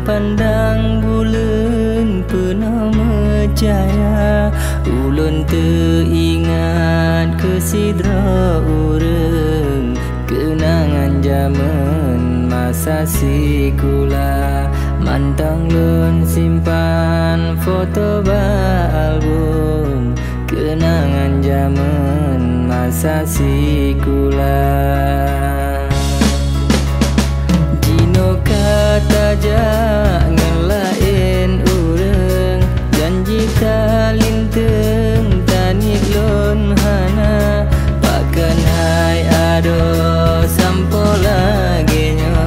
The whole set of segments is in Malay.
pandang bulan pernah percaya ulun teringat kesidra urang kenangan zaman masa sikula mantang lun simpan foto album kenangan zaman masa sikula Dino kata ngelain urang janji kalinteng tanik lon hana pakan hai ado sampo lagi nyo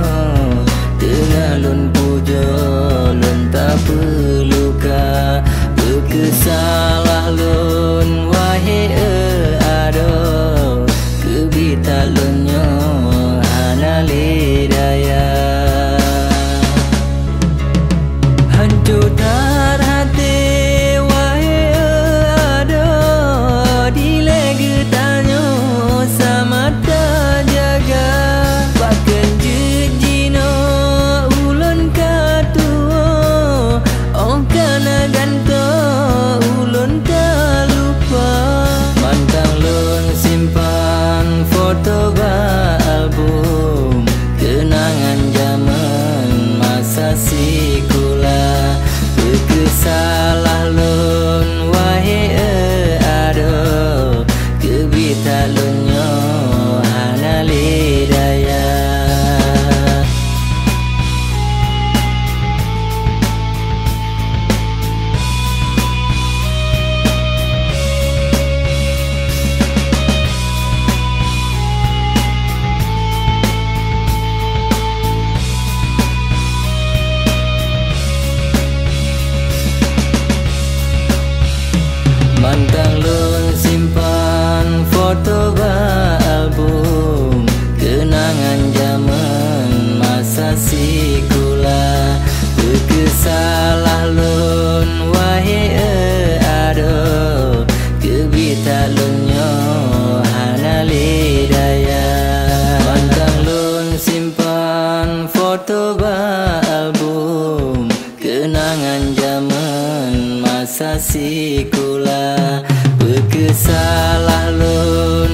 tengah lon pujo lon tak perluka berkesalah lon wahai ado kebita lon nyo hana lidaya hancur tar hati wahai ado dile getanyo sama tak jaga pakai jejino ulun katuo oh kana ganto ulun tak lupa mantang lun simpan foto album kenangan zaman masa sikula berkesalah lun wahai ado kebita lun nyo hana lidaya mantang lun simpan foto album kenangan zaman masa sikula berkesalah lun wahai ado kebita lun nyo hana lidaya mantang lun simpan foto album kenangan zaman masa sikula berkesalah lun